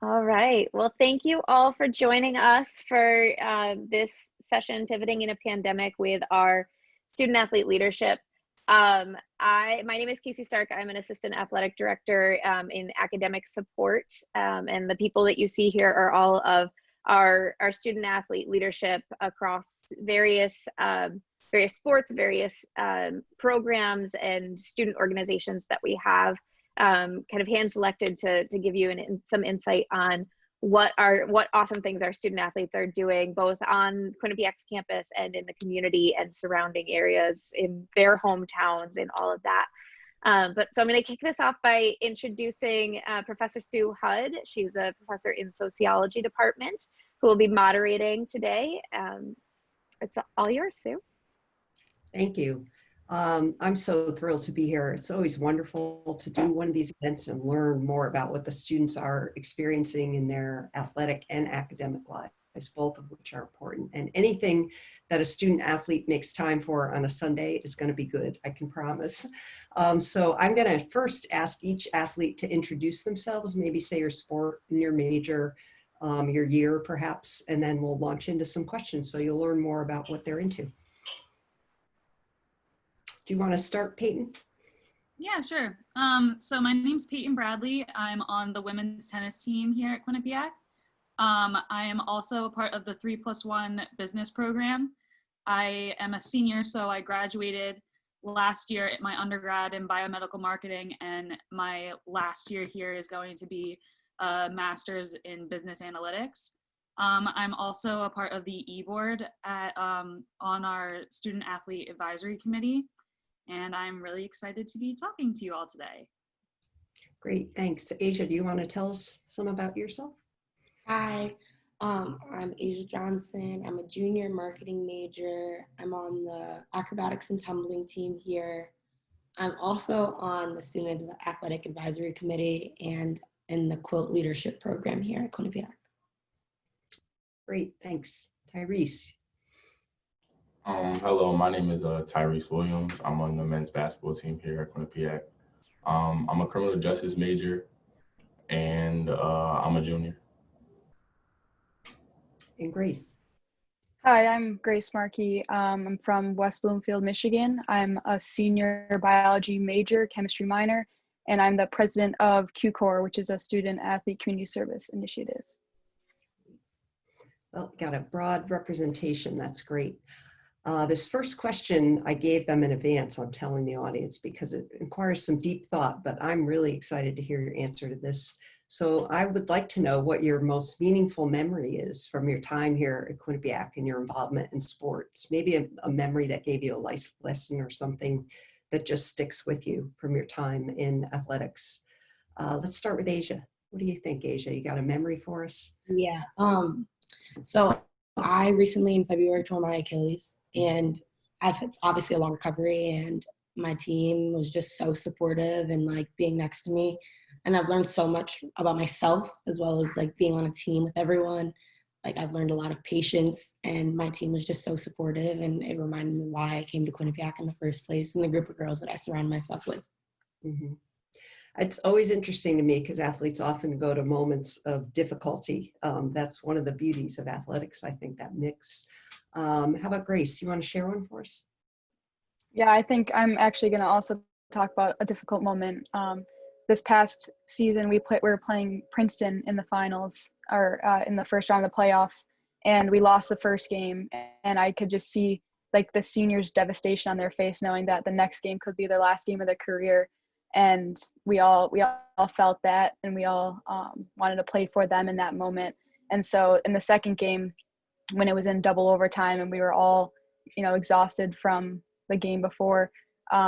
All right. Well, thank you all for joining us for this session, Pivoting in a Pandemic with our student athlete leadership. My name is Casey Stark. I'm an assistant athletic director in academic support. And the people that you see here are all of our student athlete leadership across various sports, various programs and student organizations that we have kind of hand selected to give you some insight on what awesome things our student athletes are doing, both on Quinnipiac's campus and in the community and surrounding areas in their hometowns and all of that. So I'm going to kick this off by introducing Professor Sue Hud. She's a professor in sociology department who will be moderating today. It's all yours, Sue. Thank you. I'm so thrilled to be here. It's always wonderful to do one of these events and learn more about what the students are experiencing in their athletic and academic lives, both of which are important. And anything that a student athlete makes time for on a Sunday is going to be good, I can promise. So I'm going to first ask each athlete to introduce themselves, maybe say your sport and your major, your year perhaps, and then we'll launch into some questions so you'll learn more about what they're into. Do you want to start, Peyton? Yeah, sure. So my name's Peyton Bradley. I'm on the women's tennis team here at Quinnipiac. I am also a part of the 3+1 business program. I am a senior, so I graduated last year at my undergrad in biomedical marketing, and my last year here is going to be a master's in business analytics. I'm also a part of the e-board on our student athlete advisory committee. And I'm really excited to be talking to you all today. Great, thanks. Asia, do you want to tell us some about yourself? Hi, I'm Asia Johnson. I'm a junior marketing major. I'm on the acrobatics and tumbling team here. I'm also on the student athletic advisory committee and in the quilt leadership program here at Quinnipiac. Great, thanks. Tyrese. Hello, my name is Tyrese Williams. I'm on the men's basketball team here at Quinnipiac. I'm a criminal justice major, and I'm a junior. And Grace. Hi, I'm Grace Markey. I'm from West Bloomfield, Michigan. I'm a senior biology major, chemistry minor, and I'm the president of Q-Corps, which is a student athlete community service initiative. Well, got a broad representation. That's great. This first question I gave them in advance, I'm telling the audience, because it requires some deep thought, but I'm really excited to hear your answer to this. So I would like to know what your most meaningful memory is from your time here at Quinnipiac and your involvement in sports. Maybe a memory that gave you a life lesson or something that just sticks with you from your time in athletics. Let's start with Asia. What do you think, Asia? You got a memory for us? Yeah. So I recently in February tore my Achilles, and it's obviously a long recovery, and my team was just so supportive and like being next to me. And I've learned so much about myself as well as like being on a team with everyone. Like I've learned a lot of patience, and my team was just so supportive, and it reminded me why I came to Quinnipiac in the first place and the group of girls that I surround myself with. Mm-hmm. It's always interesting to me because athletes often go to moments of difficulty. That's one of the beauties of athletics, I think, that mix. How about Grace? You want to share one for us? Yeah, I think I'm actually going to also talk about a difficult moment. This past season, we were playing Princeton in the finals, or in the first round of the playoffs, and we lost the first game. And I could just see like the seniors' devastation on their face, knowing that the next game could be their last game of their career. And we all felt that, and we all wanted to play for them in that moment. And so in the second game, when it was in double overtime and we were all, exhausted from the game before,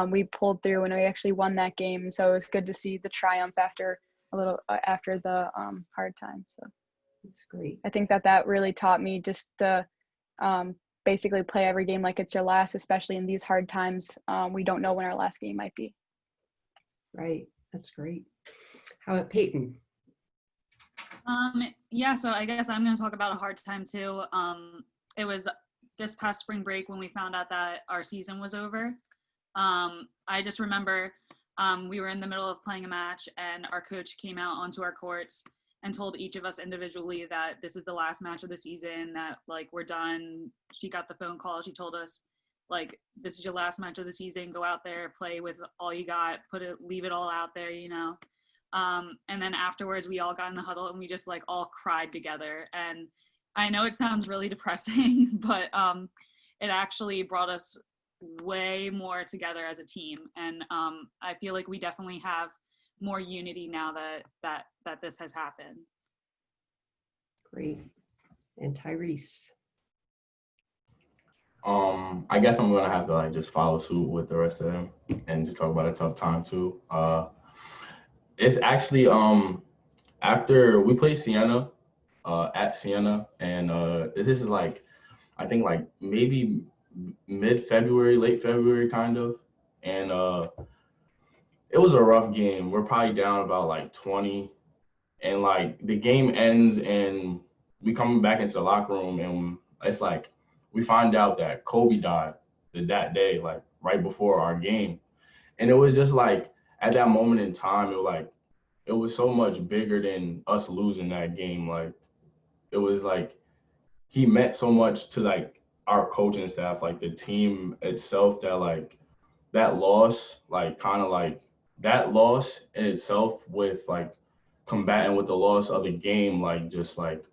we pulled through and we actually won that game. So it was good to see the triumph after the hard time. So that's great. I think that really taught me just to basically play every game like it's your last, especially in these hard times. We don't know when our last game might be. Right, that's great. How about Peyton? Yeah, so I guess I'm going to talk about a hard time too. It was this past spring break when we found out that our season was over. I just remember we were in the middle of playing a match, and our coach came out onto our courts and told each of us individually that this is the last match of the season, that like we're done. She got the phone call. She told us like, this is your last match of the season. Go out there, play with all you got, leave it all out there, you know? And then afterwards we all got in the huddle and we just like all cried together. And I know it sounds really depressing, but it actually brought us way more together as a team. And I feel like we definitely have more unity now that this has happened. Great. And Tyrese. I guess I'm gonna have to like just follow suit with the rest of them and just talk about a tough time too. It's actually after we played Siena, at Siena, and this is like, I think like maybe mid-February, late February kind of, and it was a rough game. We're probably down about like 20, and like the game ends and we come back into the locker room and it's like we find out that Kobe died that day, like right before our game. And it was just like at that moment in time, it was so much bigger than us losing that game. Like it was like he meant so much to like our coaching staff, like the team itself, that like that loss, like kind of like that loss in itself with like combating with the loss of the game, like just like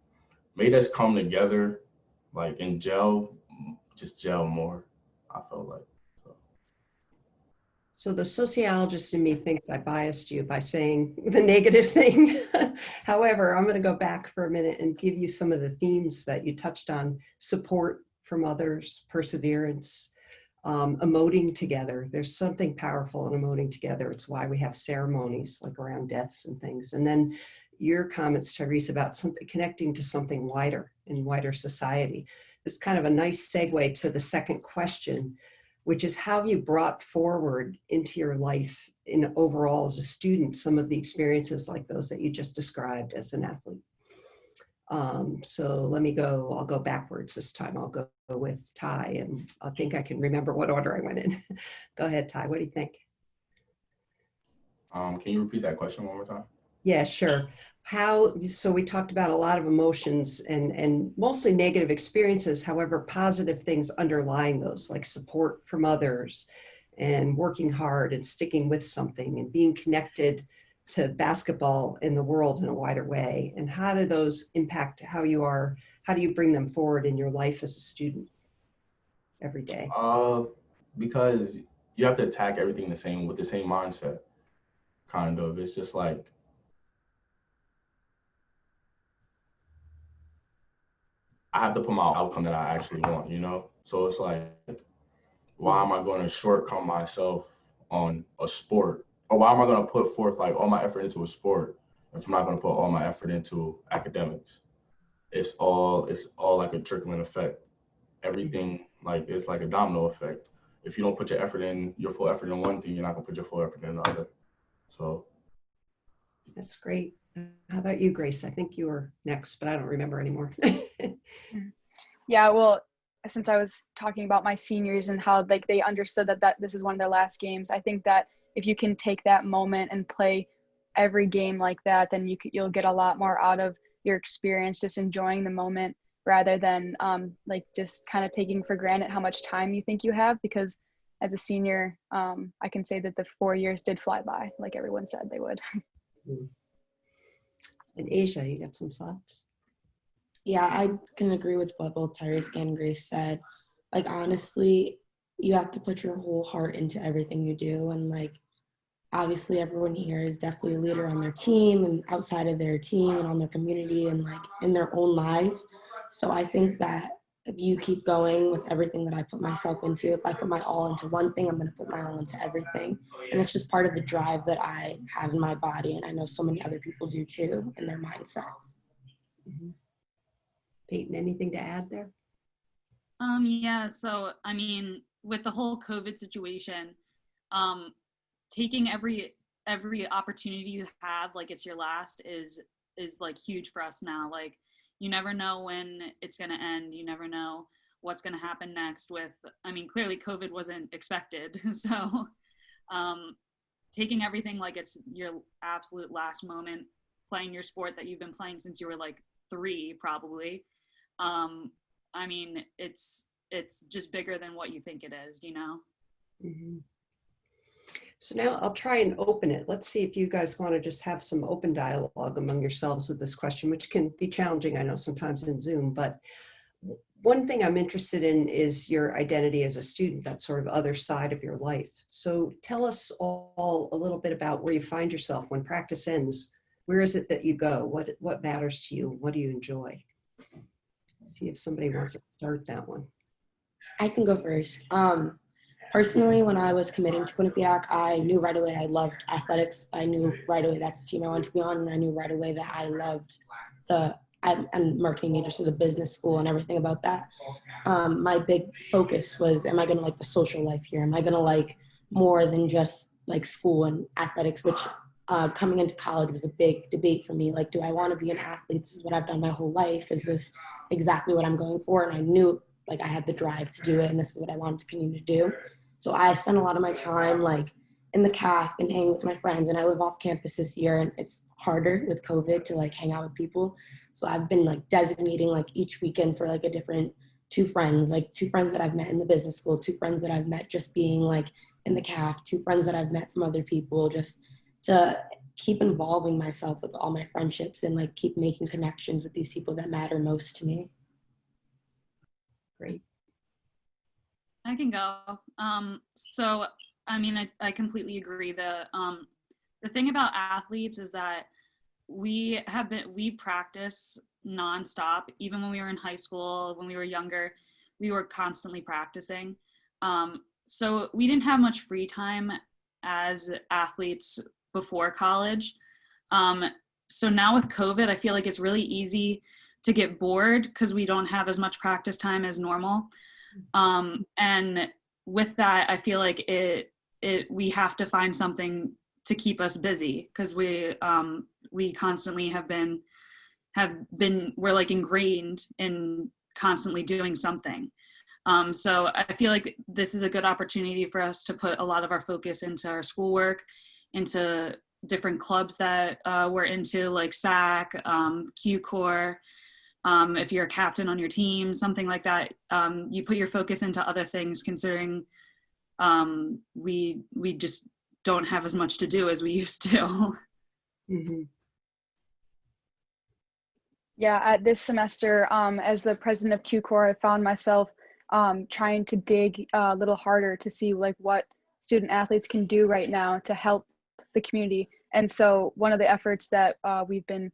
made us come together, like and gel more, I felt like. So the sociologist in me thinks I biased you by saying the negative thing. However, I'm going to go back for a minute and give you some of the themes that you touched on: support from others, perseverance, emoting together. There's something powerful in emoting together. It's why we have ceremonies like around deaths and things. And then your comments, Tyrese, about something connecting to something wider in wider society is kind of a nice segue to the second question, which is how you brought forward into your life in overall as a student some of the experiences like those that you just described as an athlete. So I'll go backwards this time. I'll go with Ty, and I think I can remember what order I went in. Go ahead, Ty, what do you think? Can you repeat that question one more time? Yeah, sure. So we talked about a lot of emotions and mostly negative experiences, however, positive things underlying those, like support from others and working hard and sticking with something and being connected to basketball in the world in a wider way. And how do those impact how you are? How do you bring them forward in your life as a student every day? Because you have to attack everything with the same mindset, kind of. It's just like, I have to put my outcome that I actually want, you know? So it's like, why am I going to shortcut myself on a sport? Or why am I going to put forth like all my effort into a sport if I'm not going to put all my effort into academics? It's all like a trickling effect. Everything, like, it's like a domino effect. If you don't put your full effort in one thing, you're not going to put your full effort in another. So. That's great. How about you, Grace? I think you were next, but I don't remember anymore. Yeah, well, since I was talking about my seniors and how like they understood that this is one of their last games, I think that if you can take that moment and play every game like that, then you'll get a lot more out of your experience, just enjoying the moment rather than like just kind of taking for granted how much time you think you have. Because as a senior, I can say that the 4 years did fly by, like everyone said they would. And Asia, you got some thoughts? Yeah, I can agree with what both Tyrese and Grace said. Like, honestly, you have to put your whole heart into everything you do. And, like, obviously everyone here is definitely a leader on their team and outside of their team and on their community and, like, in their own life. So I think that if you keep going with everything that I put myself into, if I put my all into one thing, I'm going to put my all into everything. And it's just part of the drive that I have in my body. And I know so many other people do too in their mindsets. Mm-hmm. Peyton, anything to add there? Yeah, so I mean, with the whole COVID situation, taking every opportunity you have like it's your last is like huge for us now. Like, you never know when it's going to end. You never know what's going to happen next I mean, clearly COVID wasn't expected. So taking everything like it's your absolute last moment playing your sport that you've been playing since you were like 3 probably. I mean, it's just bigger than what you think it is, you know? Mm-hmm. So now I'll try and open it. Let's see if you guys want to just have some open dialogue among yourselves with this question, which can be challenging, I know, sometimes in Zoom. But one thing I'm interested in is your identity as a student, that sort of other side of your life. So tell us all a little bit about where you find yourself when practice ends. Where is it that you go? What matters to you? What do you enjoy? See if somebody wants to start that one. I can go first. Personally, when I was committing to Quinnipiac, I knew right away I loved athletics. I knew right away that's the team I wanted to be on, and I knew right away that I loved I'm marketing major, so the business school and everything about that. My big focus was, am I going to like the social life here? Am I going to like more than just like school and athletics, which coming into college was a big debate for me. Like, do I want to be an athlete? This is what I've done my whole life. Is this exactly what I'm going for? And I knew like I had the drive to do it, and this is what I wanted to continue to do. So I spent a lot of my time like in the CAF and hanging with my friends, and I live off campus this year, and it's harder with COVID to like hang out with people. So I've been like designating like each weekend for like a different 2 friends, like 2 friends that I've met in the business school, 2 friends that I've met just being like in the CAF, 2 friends that I've met from other people, just to keep involving myself with all my friendships and like keep making connections with these people that matter most to me. Great. I can go. So, I mean, I completely agree. The thing about athletes is that we practice nonstop. Even when we were in high school, when we were younger, we were constantly practicing. So we didn't have much free time as athletes before college. So now with COVID, I feel like it's really easy to get bored because we don't have as much practice time as normal. And with that, I feel like we have to find something to keep us busy because we constantly we're like ingrained in constantly doing something. So I feel like this is a good opportunity for us to put a lot of our focus into our schoolwork, into different clubs that we're into, like SAC, Q Corps. If you're a captain on your team, something like that, you put your focus into other things, considering we just don't have as much to do as we used to. Mm-hmm. Yeah, at this semester, as the president of Q Corps, I found myself trying to dig a little harder to see like what student athletes can do right now to help the community. And so one of the efforts that we've been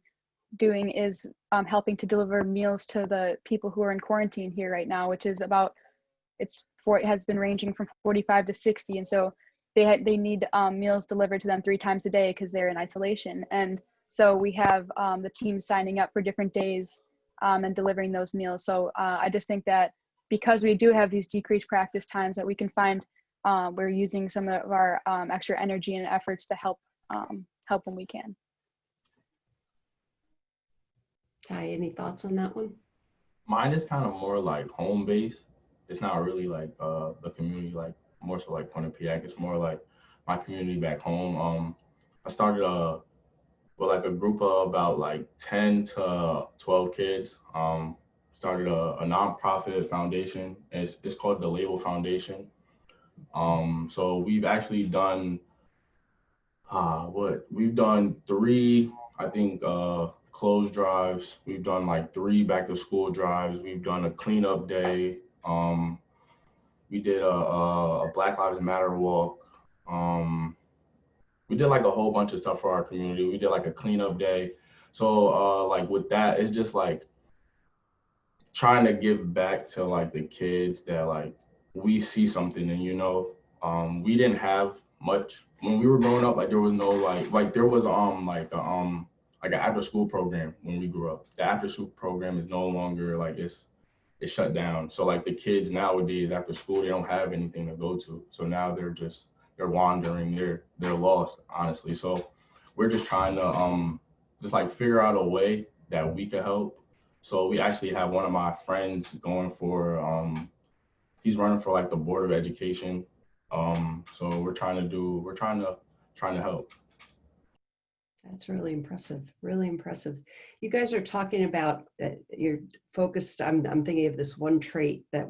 doing is helping to deliver meals to the people who are in quarantine here right now, which is it has been ranging from 45 to 60. And so they need meals delivered to them 3 times a day because they're in isolation. And so we have the team signing up for different days and delivering those meals. So I just think that because we do have these decreased practice times, that we can find we're using some of our extra energy and efforts to help when we can. Ty, any thoughts on that one? Mine is kind of more like home based. It's not really like the community, like more so like Quinnipiac. It's more like my community back home. I started with like a group of about like 10 to 12 kids. Started a nonprofit foundation. And it's called the Label Foundation. So we've actually done we've done 3, I think, clothes drives. We've done like 3 back to school drives. We've done a cleanup day. We did a Black Lives Matter walk. We did like a whole bunch of stuff for our community. We did like a cleanup day. So like with that, it's just like trying to give back to like the kids that like we see something and we didn't have much when we were growing up. Like there was no like there was like an after school program when we grew up. The after school program is no longer like it's shut down. So like the kids nowadays after school, they don't have anything to go to. So now they're wandering, they're lost, honestly. So we're just trying to just like figure out a way that we could help. So we actually have one of my friends going for he's running for like the Board of Education. So we're trying to help. That's really impressive, really impressive. You guys are talking about, you're focused, I'm thinking of this one trait that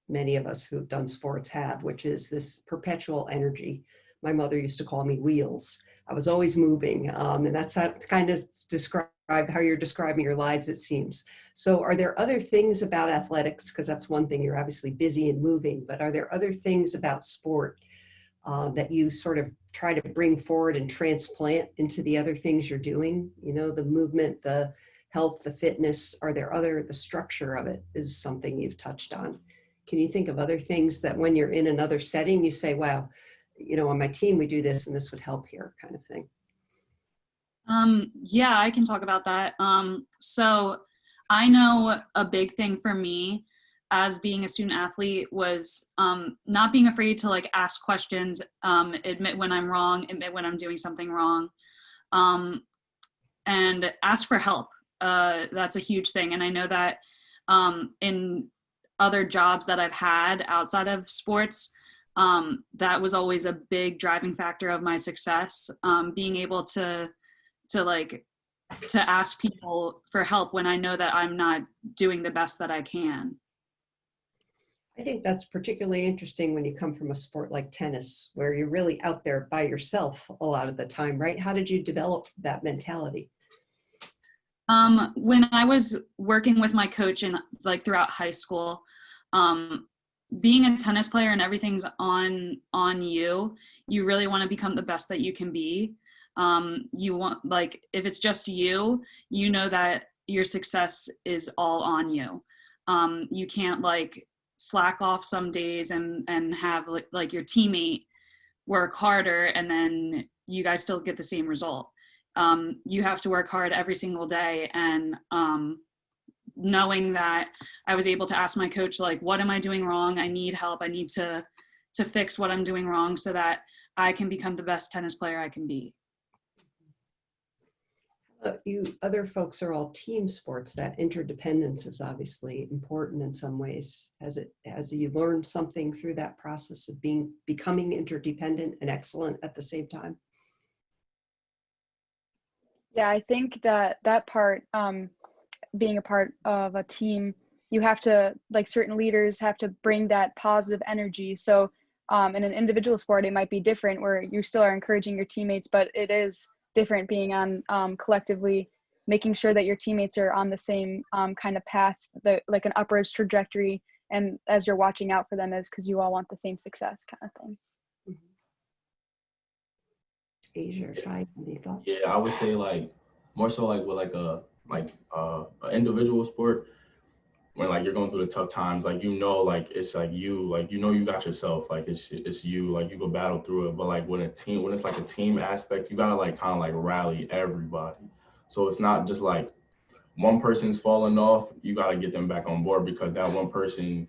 many of us who have done sports have, which is this perpetual energy. My mother used to call me wheels. I was always moving, and that's how kind of describe how you're describing your lives, it seems. So are there other things about athletics, because that's one thing, you're obviously busy and moving, but are there other things about sport that you sort of try to bring forward and transplant into the other things you're doing? You know, the movement, the health, the fitness, the structure of it is something you've touched on. Can you think of other things that when you're in another setting, you say, wow, you know, on my team, we do this and this would help here, kind of thing? Yeah, I can talk about that. So I know a big thing for me as being a student athlete was not being afraid to like ask questions, admit when I'm wrong, admit when I'm doing something wrong, and ask for help. That's a huge thing. And I know that in other jobs that I've had outside of sports, that was always a big driving factor of my success, being able to ask people for help when I know that I'm not doing the best that I can. I think that's particularly interesting when you come from a sport like tennis, where you're really out there by yourself a lot of the time, right? How did you develop that mentality? When I was working with my coach and like throughout high school, being a tennis player and everything's on you, you really want to become the best that you can be. You want, like, if it's just you, you know that your success is all on you. You can't like slack off some days and have like your teammate work harder and then you guys still get the same result. You have to work hard every single day. And knowing that I was able to ask my coach, like, what am I doing wrong? I need help. I need to fix what I'm doing wrong so that I can become the best tennis player I can be. You other folks are all team sports. That interdependence is obviously important in some ways. Has you learned something through that process of becoming interdependent and excellent at the same time? Yeah, I think that part, being a part of a team, you have to, like, certain leaders have to bring that positive energy. So in an individual sport, it might be different where you still are encouraging your teammates, but it is different being on collectively making sure that your teammates are on the same kind of path, like an upwards trajectory, and as you're watching out for them is because you all want the same success, kind of thing. Asia or Ty, any thoughts? Yeah, I would say like more so like with like a individual sport, when like you're going through the tough times, like, you know, like it's like you know you got yourself, like it's you, like you go battle through it. But like when it's like a team aspect, you gotta like kind of like rally everybody. So it's not just like one person's falling off, you gotta get them back on board, because that one person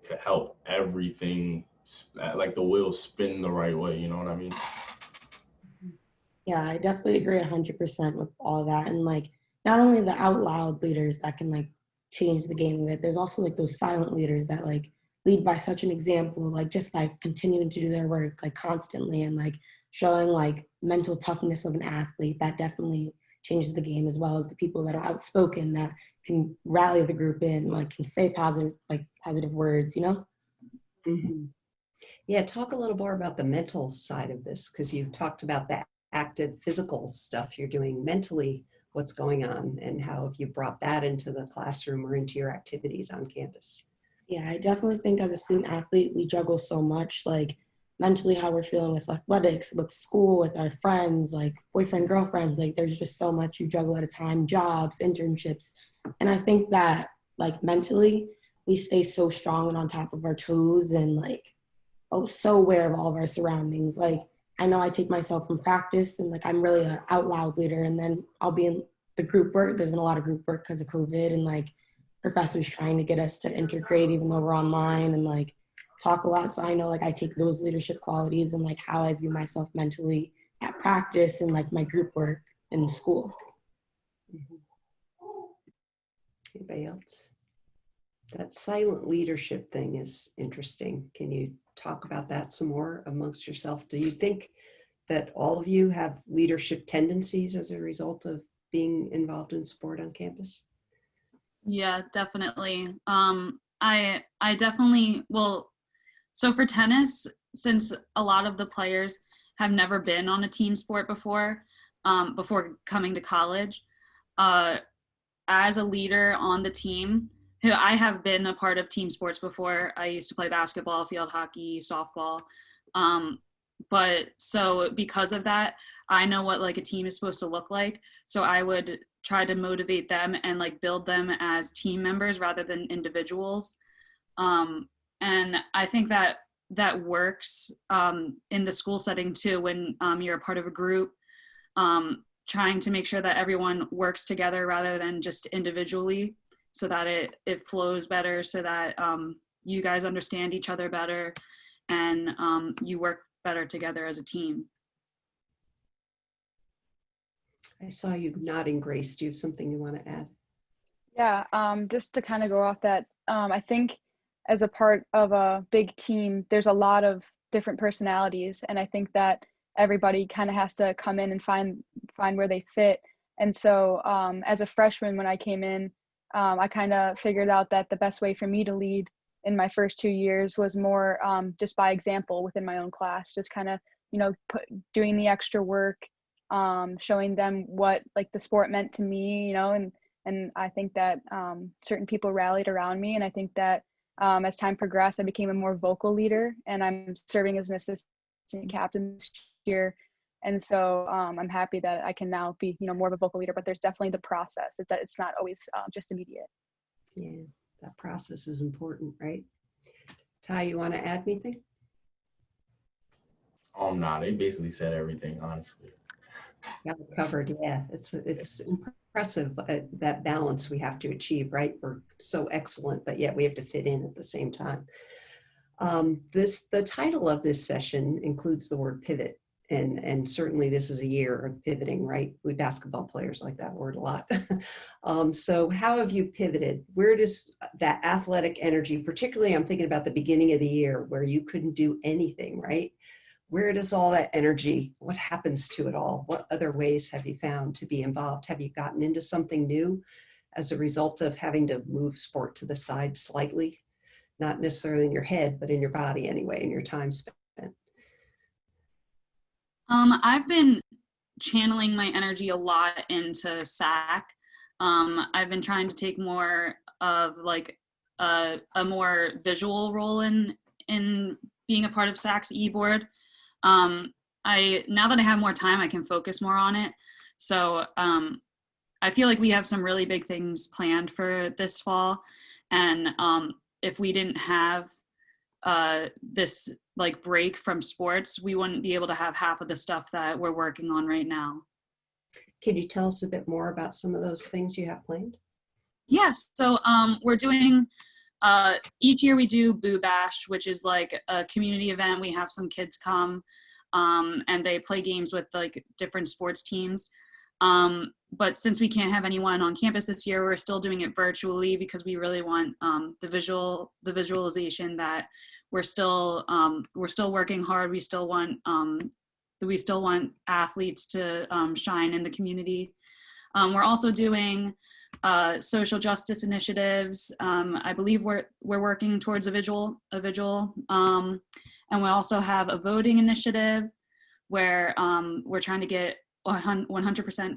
could help everything, like the wheels spin the right way. You know what I mean? Yeah, I definitely agree 100% with all that. And like, not only the out loud leaders that can like change the game of it, there's also like those silent leaders that like lead by such an example, like just by continuing to do their work like constantly and like showing like mental toughness of an athlete. That definitely changes the game, as well as the people that are outspoken that can rally the group in, like can say positive words, you know? Mm-hmm. Yeah, talk a little more about the mental side of this, because you talked about that active physical stuff you're doing mentally, what's going on, and how have you brought that into the classroom or into your activities on campus? Yeah, I definitely think as a student athlete, we juggle so much, like mentally how we're feeling with athletics, with school, with our friends, like boyfriend, girlfriends, like there's just so much you juggle at a time, jobs, internships. And I think that like mentally, we stay so strong and on top of our toes and like, oh, so aware of all of our surroundings. Like, I know I take myself from practice and like I'm really an out loud leader, and then I'll be in the group work. There's been a lot of group work because of COVID and like professors trying to get us to integrate even though we're online and like talk a lot. So I know like I take those leadership qualities and like how I view myself mentally at practice and like my group work in school. Anybody else? That silent leadership thing is interesting. Can you talk about that some more amongst yourself? Do you think that all of you have leadership tendencies as a result of being involved in sport on campus? Yeah, definitely. I definitely, well, so for tennis, since a lot of the players have never been on a team sport before, before coming to college, as a leader on the team, who I have been a part of team sports before. I used to play basketball, field hockey, softball. But so because of that, I know what like a team is supposed to look like. So I would try to motivate them and like build them as team members rather than individuals. And I think that that works in the school setting too, when you're a part of a group, trying to make sure that everyone works together rather than just individually, so that it flows better, so that you guys understand each other better, and you work better together as a team. I saw you nodding, Grace. Do you have something you want to add? Yeah, just to kind of go off that, I think as a part of a big team, there's a lot of different personalities, and I think that everybody kind of has to come in and find where they fit. And so as a freshman, when I came in, I kind of figured out that the best way for me to lead in my first 2 years was more just by example within my own class, just kind of, you know, doing the extra work, showing them what like the sport meant to me, you know, and I think that certain people rallied around me. And I think that as time progressed, I became a more vocal leader, and I'm serving as an assistant captain this year. And so I'm happy that I can now be, you know, more of a vocal leader, but there's definitely the process. It's not always just immediate. Yeah, that process is important, right? Ty, you want to add anything? Nah, they basically said everything, honestly. Got it covered. Yeah, it's impressive that balance we have to achieve, right? We're so excellent, but yet we have to fit in at the same time. The title of this session includes the word pivot, and certainly this is a year of pivoting, right? We basketball players like that word a lot. So how have you pivoted? Where does that athletic energy, particularly I'm thinking about the beginning of the year where you couldn't do anything, right? Where does all that energy, what happens to it all? What other ways have you found to be involved? Have you gotten into something new as a result of having to move sport to the side slightly? Not necessarily in your head, but in your body anyway, in your time spent. I've been channeling my energy a lot into SAC. I've been trying to take more of like a more visual role in being a part of SAC's e-board. Now that I have more time, I can focus more on it. So I feel like we have some really big things planned for this fall. And if we didn't have this like break from sports, we wouldn't be able to have half of the stuff that we're working on right now. Can you tell us a bit more about some of those things you have planned? Yes. So we're doing, each year we do Boo Bash, which is like a community event. We have some kids come and they play games with like different sports teams. But since we can't have anyone on campus this year, we're still doing it virtually because we really want the visualization that we're still working hard. We still want athletes to shine in the community. We're also doing social justice initiatives. I believe we're working towards a visual, and we also have a voting initiative where we're trying to get 100%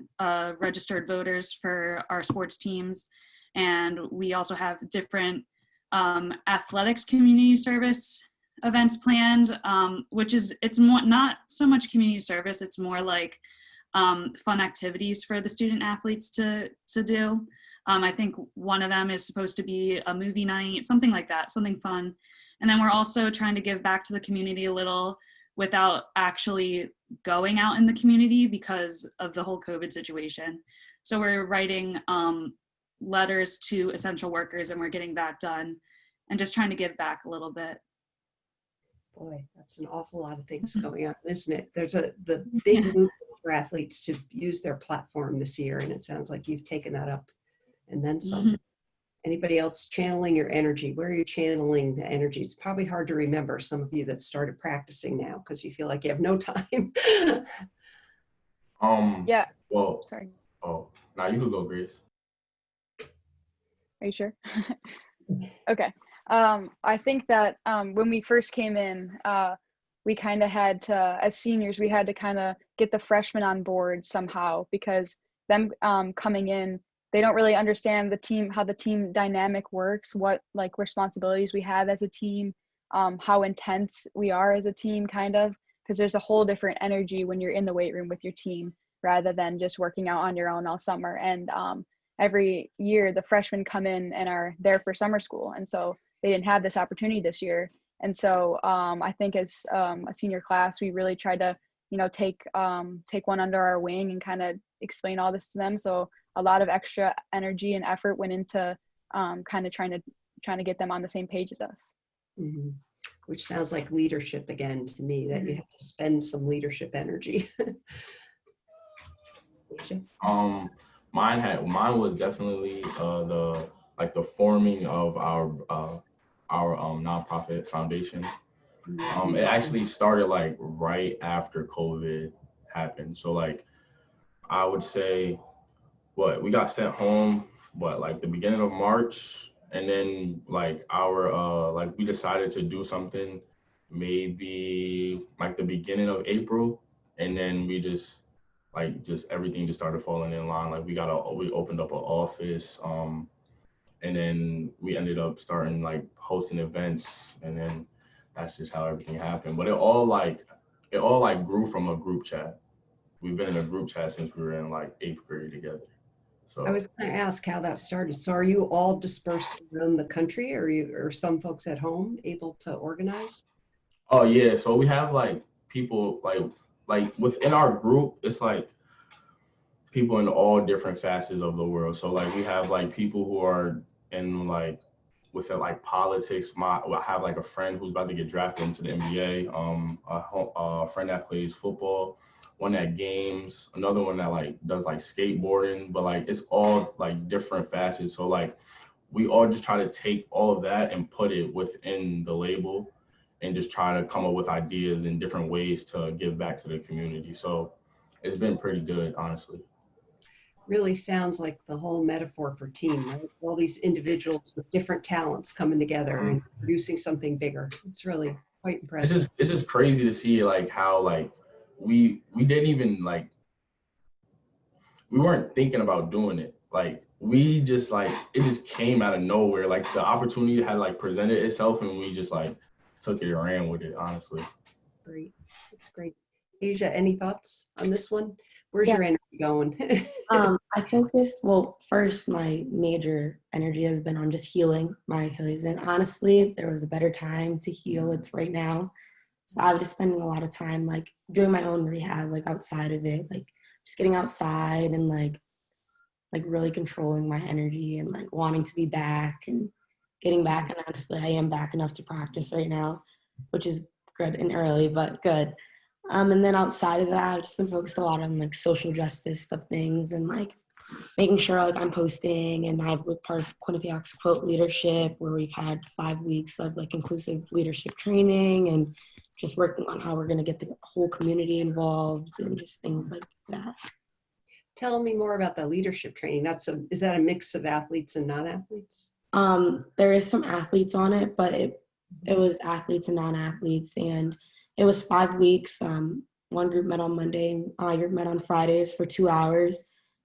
registered voters for our sports teams. And we also have different athletics community service events planned, which is, it's more, not so much community service, it's more like fun activities for the student athletes to do. I think one of them is supposed to be a movie night, something like that, something fun. And then we're also trying to give back to the community a little without actually going out in the community because of the whole COVID situation. So we're writing letters to essential workers, and we're getting that done and just trying to give back a little bit. Boy, that's an awful lot of things going on, isn't it? There's the big movement for athletes to use their platform this year, and it sounds like you've taken that up and then some. Anybody else channeling your energy? Where are you channeling the energy? It's probably hard to remember, some of you that started practicing now because you feel like you have no time. Yeah. Well, Sorry. oh, now you could go, Grace. Are you sure? Okay. I think that when we first came in, we kind of had to, as seniors, we had to kind of get the freshmen on board somehow, because them coming in, they don't really understand the team, how the team dynamic works, what like responsibilities we have as a team, how intense we are as a team, kind of, because there's a whole different energy when you're in the weight room with your team rather than just working out on your own all summer. And every year the freshmen come in and are there for summer school, and so they didn't have this opportunity this year. And so I think as a senior class, we really tried to, you know, take one under our wing and kind of explain all this to them. So a lot of extra energy and effort went into kind of trying to get them on the same page as us. Mm-hmm. Which sounds like leadership again to me, that you have to spend some leadership energy. Mine was definitely the forming of our nonprofit foundation. It actually started like right after COVID happened. So like I would say we got sent home like the beginning of March, and then like we decided to do something maybe like the beginning of April, and then we just everything just started falling in line. Like we opened up an office, and then we ended up starting like hosting events, and then that's just how everything happened. But it all grew from a group chat. We've been in a group chat since we were in like 8th grade together. So I was going to ask how that started. So are you all dispersed around the country, or are some folks at home able to organize? Oh yeah, so we have like people like within our group, it's like people in all different facets of the world. So like we have like people who are in like within like politics. I have like a friend who's about to get drafted into the NBA, a friend that plays football, one that games, another one that like does like skateboarding, but like it's all like different facets. So like we all just try to take all of that and put it within the label and just try to come up with ideas and different ways to give back to the community. So it's been pretty good, honestly. Really sounds like the whole metaphor for team, right? All these individuals with different talents coming together and producing something bigger. It's really quite impressive. It's just crazy to see like how like we didn't even like, we weren't thinking about doing it. Like we just like, it just came out of nowhere. Like the opportunity had like presented itself and we just like took it and ran with it, honestly. Great. That's great. Asia, any thoughts on this one? Where's your energy going? I focused, well, first, my major energy has been on just healing my Achilles. And honestly, if there was a better time to heal, it's right now. So I've just spending a lot of time like doing my own rehab, like outside of it, like just getting outside and like really controlling my energy and like wanting to be back and getting back. And honestly, I am back enough to practice right now, which is good and early, but good. And then outside of that, I've just been focused a lot on like social justice stuff things and like making sure like I'm posting, and I've been part of Quinnipiac's Quote Leadership, where we've had 5 weeks of like inclusive leadership training and just working on how we're going to get the whole community involved and just things like that. Tell me more about the leadership training. Is that a mix of athletes and non-athletes? There is some athletes on it, but it was athletes and non-athletes, and it was 5 weeks. One group met on Monday, another group met on Fridays for 2 hours.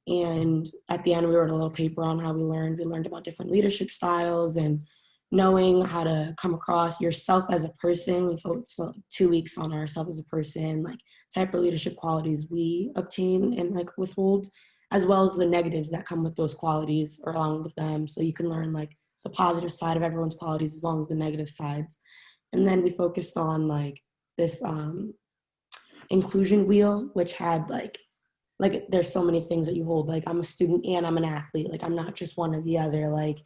And at the end, we wrote a little paper on how we learned. We learned about different leadership styles and knowing how to come across yourself as a person. We focused 2 weeks on ourselves as a person, like type of leadership qualities we obtain and like withhold, as well as the negatives that come with those qualities or along with them. So you can learn like the positive side of everyone's qualities as long as the negative sides. And then we focused on like this inclusion wheel, which had like there's so many things that you hold. Like I'm a student and I'm an athlete. Like I'm not just one or the other. Like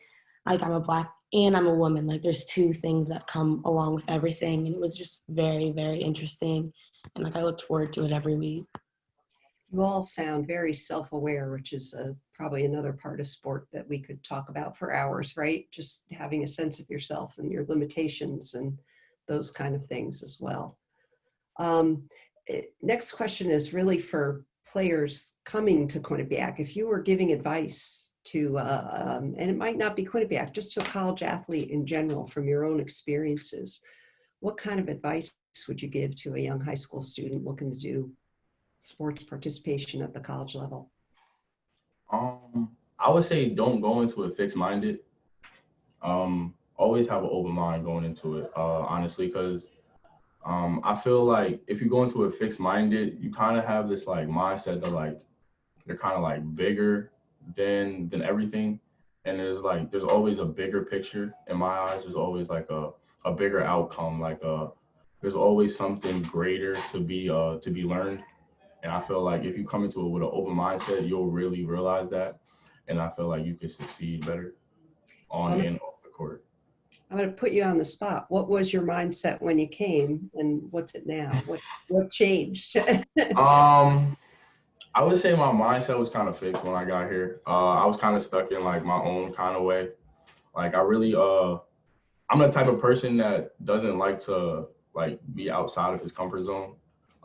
I'm a Black and I'm a woman. Like there's 2 things that come along with everything. And it was just very, very interesting. And like I looked forward to it every week. You all sound very self-aware, which is a probably another part of sport that we could talk about for hours, right? Just having a sense of yourself and your limitations and those kind of things as well. Next question is really for players coming to Quinnipiac. If you were giving advice to, and it might not be Quinnipiac, just to a college athlete in general from your own experiences, what kind of advice would you give to a young high school student looking to do sports participation at the college level? I would say don't go into it fixed-minded. Always have an open mind going into it, honestly, because I feel like if you go into it fixed-minded, you kind of have this like mindset that like they're kind of like bigger than everything, and there's always a bigger picture in my eyes. There's always like a bigger outcome, like there's always something greater to be learned. And I feel like if you come into it with an open mindset, you'll really realize that, and I feel like you can succeed better on and off the court. I'm going to put you on the spot. What was your mindset when you came, and what's it now? What changed? I would say my mindset was kind of fixed when I got here. I was kind of stuck in like my own kind of way. Like I really, I'm the type of person that doesn't like to like be outside of his comfort zone.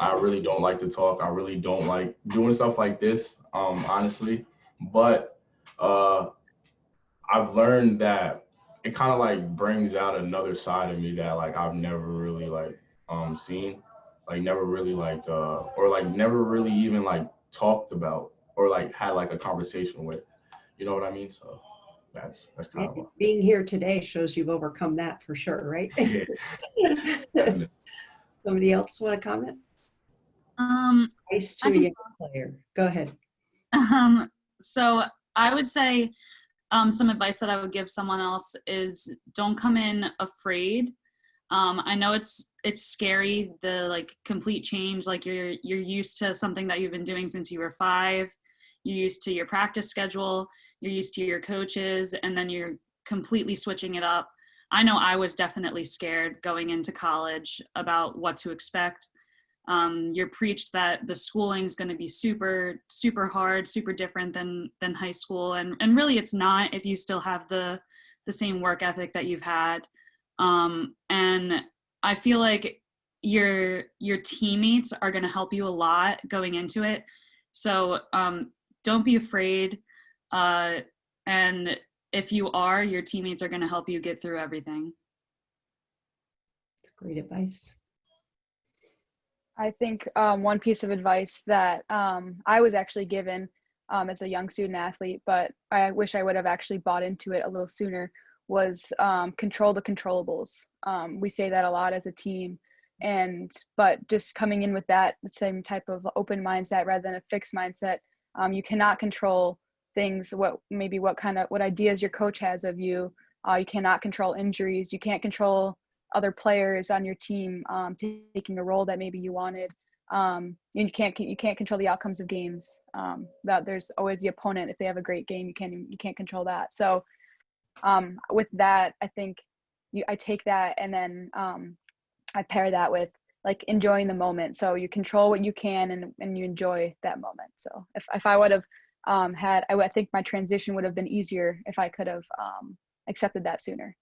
I really don't like to talk. I really don't like doing stuff like this, honestly. But I've learned that it kind of like brings out another side of me that like I've never really like seen, like never really liked or like never really even like talked about or like had like a conversation with. You know what I mean? So that's kind of what. Being here today shows you've overcome that for sure, right? Yeah. Definitely. Somebody else want to comment? Advice to a young player. Go ahead. So I would say some advice that I would give someone else is don't come in afraid. I know it's scary, the like complete change. Like you're used to something that you've been doing since you were 5. You're used to your practice schedule. You're used to your coaches, and then you're completely switching it up. I know I was definitely scared going into college about what to expect. You're preached that the schooling is going to be super, super hard, super different than high school. And really it's not if you still have the same work ethic that you've had. And I feel like your teammates are going to help you a lot going into it. So don't be afraid. And if you are, your teammates are going to help you get through everything. That's great advice. I think one piece of advice that I was actually given as a young student athlete, but I wish I would have actually bought into it a little sooner, was control the controllables. We say that a lot as a team, but just coming in with that same type of open mindset rather than a fixed mindset. You cannot control things, what ideas your coach has of you. You cannot control injuries. You can't control other players on your team taking a role that maybe you wanted. You can't control the outcomes of games. That there's always the opponent. If they have a great game, you can't control that. So with that, I think I take that and then I pair that with like enjoying the moment. So you control what you can and you enjoy that moment. So if I would have I think my transition would have been easier if I could have accepted that sooner.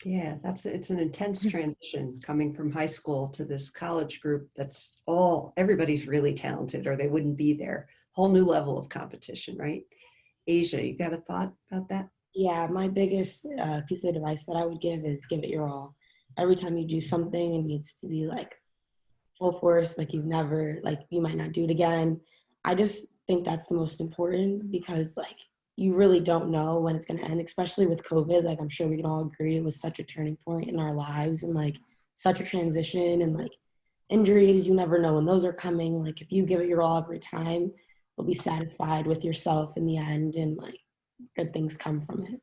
Yeah, it's an intense transition coming from high school to this college group that's everybody's really talented or they wouldn't be there. Whole new level of competition, right? Asia, you got a thought about that? Yeah, my biggest piece of advice that I would give is give it your all. Every time you do something, it needs to be like full force, like you might not do it again. I just think that's the most important because like you really don't know when it's going to end, especially with COVID. Like I'm sure we can all agree it was such a turning point in our lives and like such a transition and like injuries, you never know when those are coming. Like if you give it your all every time, you'll be satisfied with yourself in the end and like good things come from it.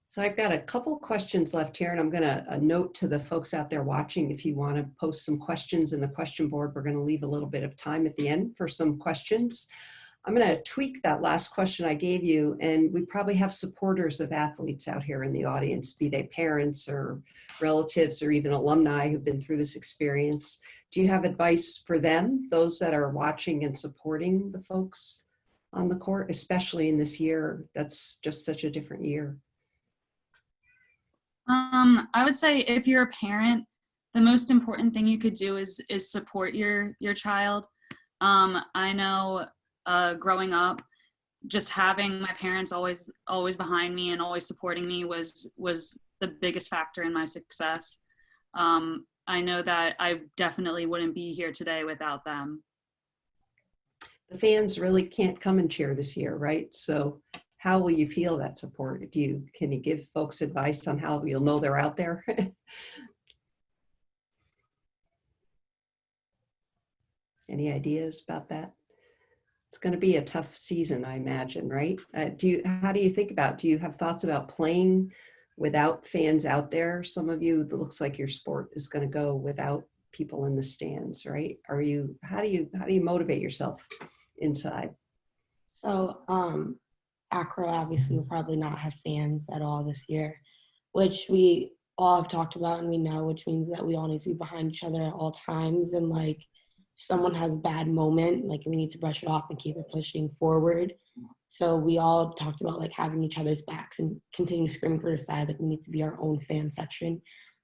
So I've got a couple questions left here, and I'm going to note to the folks out there watching, if you want to post some questions in the question board, we're going to leave a little bit of time at the end for some questions. I'm going to tweak that last question I gave you, and we probably have supporters of athletes out here in the audience, be they parents or relatives or even alumni who've been through this experience. Do you have advice for them, those that are watching and supporting the folks on the court, especially in this year that's just such a different year? I would say if you're a parent, the most important thing you could do is support your child. I know growing up, just having my parents always behind me and always supporting me was the biggest factor in my success. I know that I definitely wouldn't be here today without them. The fans really can't come and cheer this year, right? So how will you feel that support? Can you give folks advice on how you'll know they're out there? Any ideas about that? It's going to be a tough season, I imagine, right? How do you think about, do you have thoughts about playing without fans out there? Some of you, it looks like your sport is going to go without people in the stands, right? How do you motivate yourself inside? So, Acro obviously will probably not have fans at all this year, which we all have talked about and we know, which means that we all need to be behind each other at all times. And like, if someone has a bad moment, like we need to brush it off and keep it pushing forward. So we all talked about like having each other's backs and continue screaming for the side. Like we need to be our own fan section.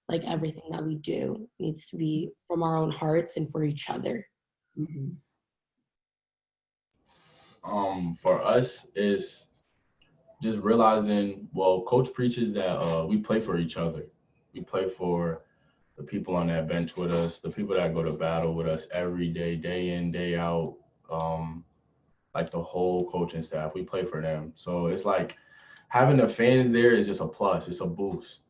Like everything that we do needs to be from our own hearts and for each other. Mm-hmm. For us is just realizing, well, coach preaches that we play for each other. We play for the people on that bench with us, the people that go to battle with us every day, day in, day out, like the whole coaching staff, we play for them. So it's like having the fans there is just a plus, it's a boost.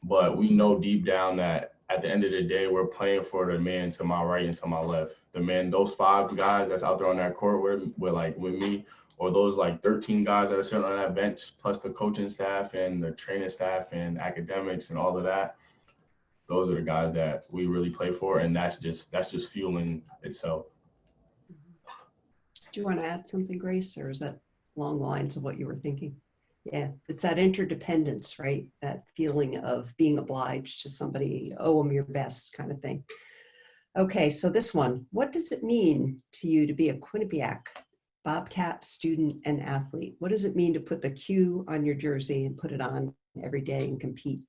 But we know deep down that at the end of the day, we're playing for the man to my right and to my left. The man, those 5 guys that's out there on that court with me, or those like 13 guys that are sitting on that bench, plus the coaching staff and the training staff and academics and all of that. Those are the guys that we really play for, and that's just fueling itself. Do you want to add something, Grace, or is that along the lines of what you were thinking? Yeah, it's that interdependence, right? That feeling of being obliged to somebody, owe them your best kind of thing. Okay, so this one, what does it mean to you to be a Quinnipiac Bobcat student and athlete? What does it mean to put the Q on your jersey and put it on every day and compete?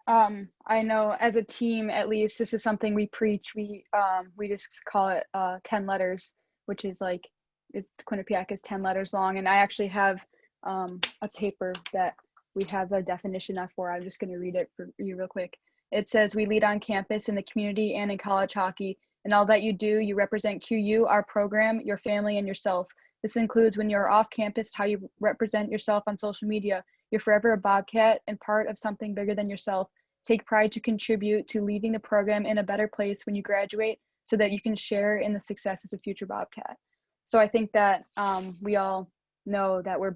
I know as a team, at least, this is something we preach. We just call it 10 letters, which is like, Quinnipiac is 10 letters long. And I actually have a paper that we have a definition of for. I'm just going to read it for you real quick. It says, we lead on campus, in the community, and in college hockey. In all that you do, you represent QU, our program, your family, and yourself. This includes when you're off campus, how you represent yourself on social media. You're forever a Bobcat and part of something bigger than yourself. Take pride to contribute to leaving the program in a better place when you graduate so that you can share in the success as a future Bobcat. So I think that we all know that we're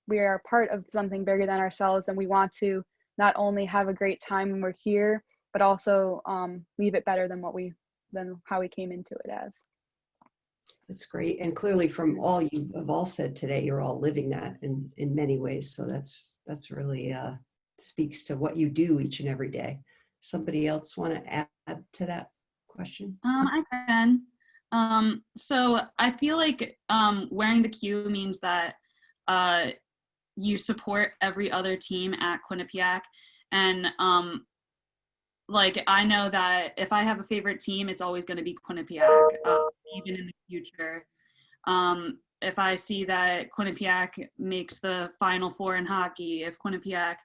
we are part of something bigger than ourselves, and we want to not only have a great time when we're here, but also leave it better than how we came into it as. That's great. And clearly from all you have all said today, you're all living that in many ways. So that's really speaks to what you do each and every day. Somebody else want to add to that question? I can. So I feel like wearing the Q means that you support every other team at Quinnipiac. And like, I know that if I have a favorite team, it's always going to be Quinnipiac, even in the future. If I see that Quinnipiac makes the Final Four in hockey, if Quinnipiac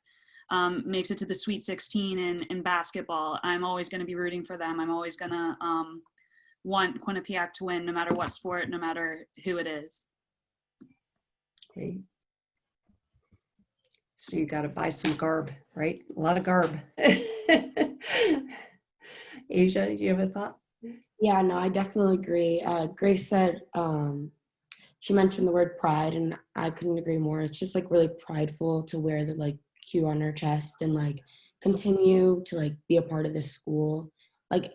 makes it to the Sweet 16 in basketball, I'm always going to be rooting for them. I'm always going to want Quinnipiac to win, no matter what sport, no matter who it is. Great. So you got to buy some garb, right? A lot of garb. Asia, do you have a thought? Yeah, no, I definitely agree. Grace said, she mentioned the word pride, and I couldn't agree more. It's just like really prideful to wear the like Q on her chest and like continue to like be a part of this school. Like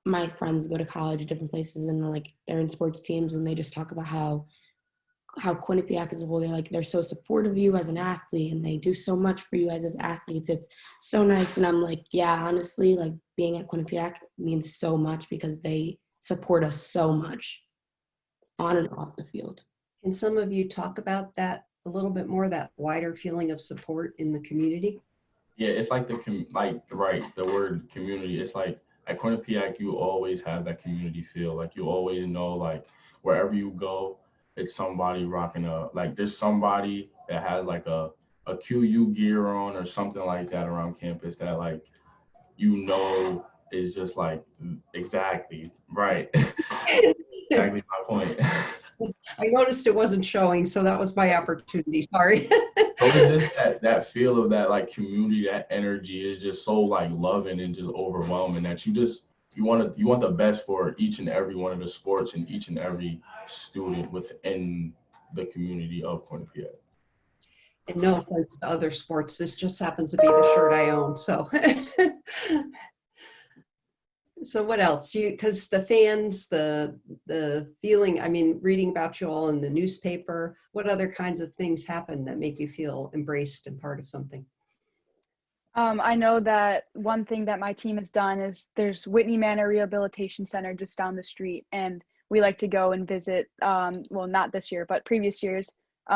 my friends go to college at different places and like they're in sports teams, and they just talk about how Quinnipiac as a whole, they're so supportive of you as an athlete, and they do so much for you as athletes. It's so nice. And I'm like, yeah, honestly, like being at Quinnipiac means so much because they support us so much on and off the field. Can some of you talk about that a little bit more, that wider feeling of support in the community? Yeah, it's like the word community. It's like at Quinnipiac, you always have that community feel. Like you always know, like wherever you go, it's somebody rocking there's somebody that has like a QU gear on or something like that around campus that like, is just like exactly right. Exactly my point. I noticed it wasn't showing, so that was my opportunity. Sorry. So it's just that feel of that like community, that energy is just so like loving and just overwhelming that you want the best for each and every one of the sports and each and every student within the community of Quinnipiac. And no offense to other sports, this just happens to be the shirt I own. So, so what else? Because the fans, the feeling, I mean, reading about you all in the newspaper, what other kinds of things happen that make you feel embraced and part of something? I know that one thing that my team has done is there's Whitney Manor Rehabilitation Center just down the street, and we like to go and visit, well, not this year, but previous years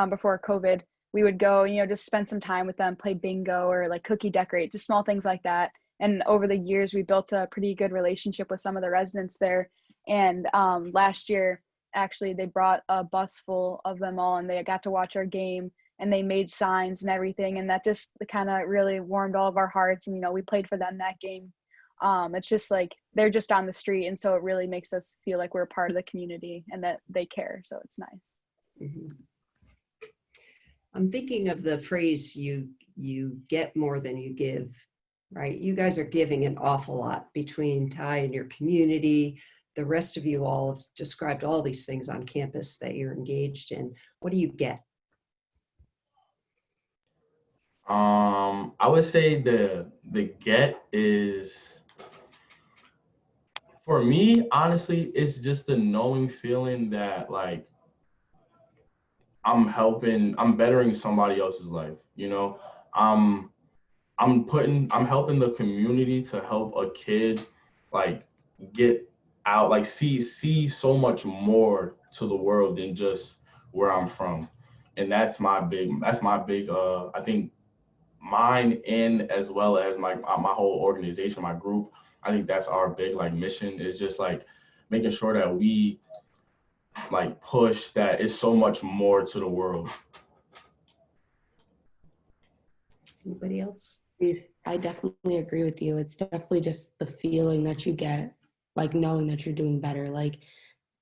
before COVID, we would go, just spend some time with them, play bingo or like cookie decorate, just small things like that. And over the years, we built a pretty good relationship with some of the residents there. And last year, actually, they brought a bus full of them all, and they got to watch our game, and they made signs and everything. And that just kind of really warmed all of our hearts. And, we played for them that game. It's just like they're just on the street. And so it really makes us feel like we're a part of the community and that they care. So it's nice. Mm-hmm. I'm thinking of the phrase, you get more than you give, right? You guys are giving an awful lot between Ty and your community. The rest of you all have described all these things on campus that you're engaged in. What do you get? I would say the get is, for me, honestly, it's just the knowing feeling that like I'm bettering somebody else's life, I'm helping the community to help a kid like get out, like see so much more to the world than just where I'm from. And that's my big I think mine, in as well as my whole organization, my group, I think that's our big like mission, is just like making sure that we like push that it's so much more to the world. Anybody else? I definitely agree with you. It's definitely just the feeling that you get, like knowing that you're doing better, like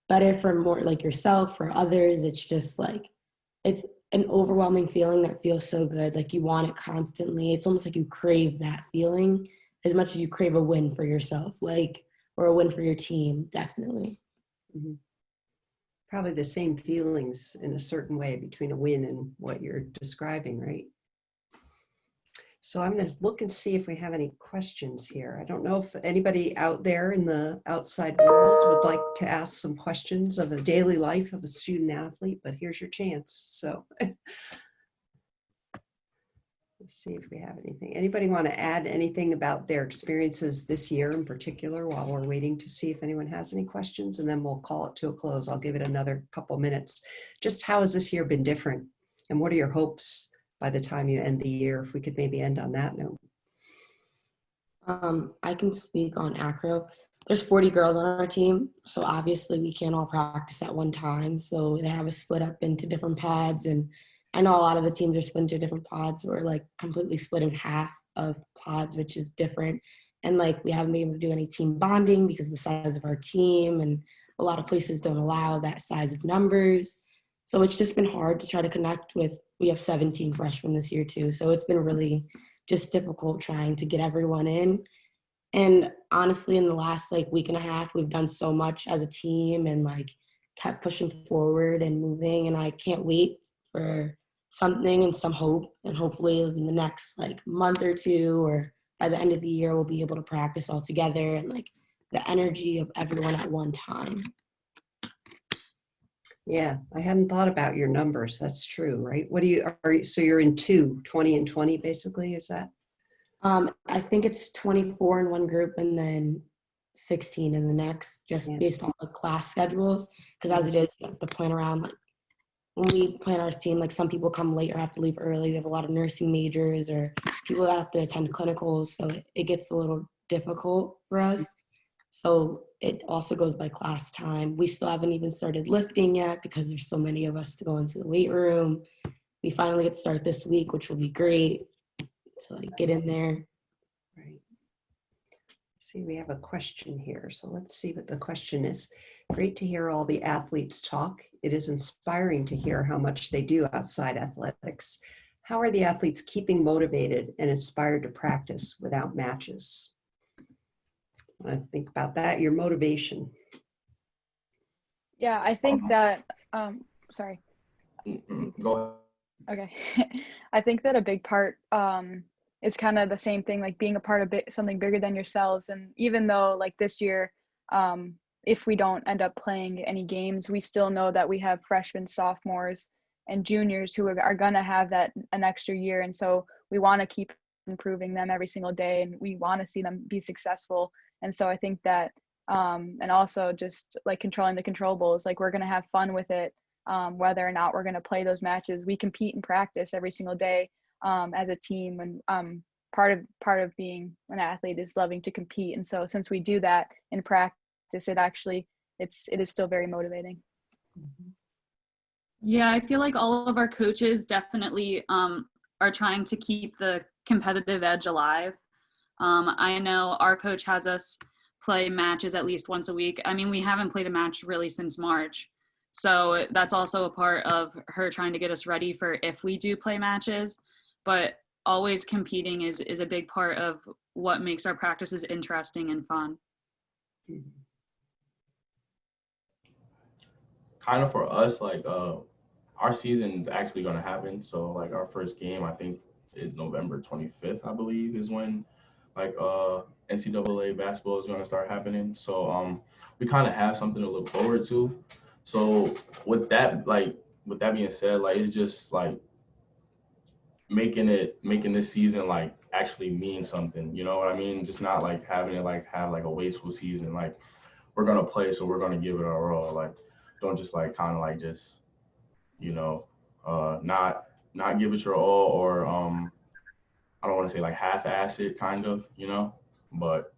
better for more like yourself, for others. It's just like, it's an overwhelming feeling that feels so good. Like you want it constantly. It's almost like you crave that feeling as much as you crave a win for yourself, like, or a win for your team, definitely. Mm-hmm. Probably the same feelings in a certain way between a win and what you're describing, right? So I'm going to look and see if we have any questions here. I don't know if anybody out there in the outside world would like to ask some questions of the daily life of a student athlete, but here's your chance. So let's see if we have anything. Anybody want to add anything about their experiences this year in particular while we're waiting to see if anyone has any questions, and then we'll call it to a close. I'll give it another couple minutes. Just how has this year been different, and what are your hopes by the time you end the year, if we could maybe end on that note? I can speak on acro. There's 40 girls on our team, so obviously we can't all practice at one time. So they have us split up into different pods, and I know a lot of the teams are split into different pods. We're like completely split in half of pods, which is different. And like we haven't been able to do any team bonding because of the size of our team, and a lot of places don't allow that size of numbers. So it's just been hard to try to connect with. We have 17 freshmen this year too. So it's been really just difficult trying to get everyone in. And honestly, in the last like week and a half, we've done so much as a team and like kept pushing forward and moving. And I can't wait for something and some hope. And hopefully in the next like month or two, or by the end of the year, we'll be able to practice all together and like the energy of everyone at one time. Yeah, I hadn't thought about your numbers. That's true, right? What do you, so you're in 20 and 20 basically, is that? I think it's 24 in one group and then 16 in the next, just Yeah. based on the class schedules. Because as it is, you have to plan around, like, when we plan our team, like, some people come late or have to leave early. We have a lot of nursing majors or people that have to attend clinicals, so it gets a little difficult for us. So it also goes by class time. We still haven't even started lifting yet because there's so many of us to go into the weight room. We finally get to start this week, which will be great to, like, get in there. Right. See, we have a question here. So let's see what the question is. Great to hear all the athletes talk. It is inspiring to hear how much they do outside athletics. How are the athletes keeping motivated and inspired to practice without matches? When I think about that, your motivation. Yeah, I think that, sorry. Go ahead. Okay. I think that a big part is kind of the same thing, like being a part of something bigger than yourselves. And even though, like, this year, if we don't end up playing any games, we still know that we have freshmen, sophomores, and juniors who are going to have an extra year. And so we want to keep improving them every single day, and we want to see them be successful. And so I think that, and also just like controlling the controllables, like, we're going to have fun with it. Whether or not we're going to play those matches, we compete and practice every single day as a team. And part of being an athlete is loving to compete. And so since we do that in practice, it is still very motivating. Yeah, I feel like all of our coaches definitely are trying to keep the competitive edge alive. I know our coach has us play matches at least once a week. I mean, we haven't played a match really since March. So that's also a part of her trying to get us ready for if we do play matches. But always competing is a big part of what makes our practices interesting and fun. Kind of for us, like our season is actually going to happen. So like our first game, I think, is November 25th, I believe, is when like NCAA basketball is going to start happening. So we kind of have something to look forward to. So with that being said, like, it's just like making this season like actually mean something, you know what I mean? Just not like having it like have like a wasteful season. Like, we're gonna play, so we're gonna give it our all. Like, don't just like kind of like just, you know, not give it your all, or I don't want to say like half-ass it, kind of, you know, but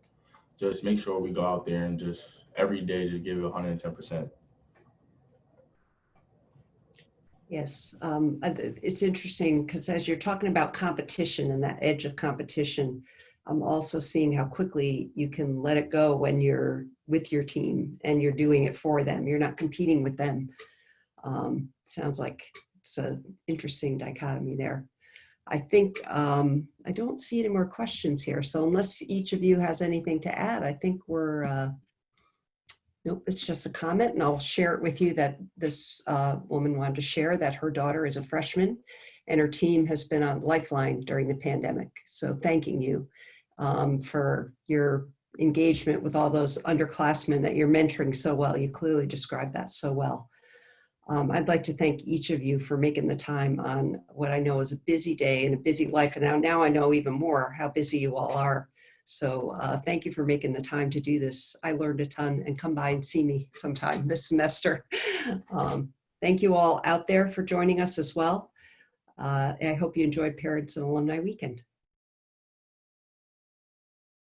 just make sure we go out there and just every day just give it 110%. Yes, it's interesting because as you're talking about competition and that edge of competition, I'm also seeing how quickly you can let it go when you're with your team and you're doing it for them. You're not competing with them. Sounds like it's an interesting dichotomy there. I think I don't see any more questions here. So unless each of you has anything to add, I think we're nope, it's just a comment, and I'll share it with you that this woman wanted to share that her daughter is a freshman and her team has been on Lifeline during the pandemic. So thanking you for your engagement with all those underclassmen that you're mentoring so well. You clearly described that so well. I'd like to thank each of you for making the time on what I know is a busy day and a busy life. And now I know even more how busy you all are. So thank you for making the time to do this. I learned a ton, and come by and see me sometime this semester. Thank you all out there for joining us as well. I hope you enjoyed Parents and Alumni Weekend.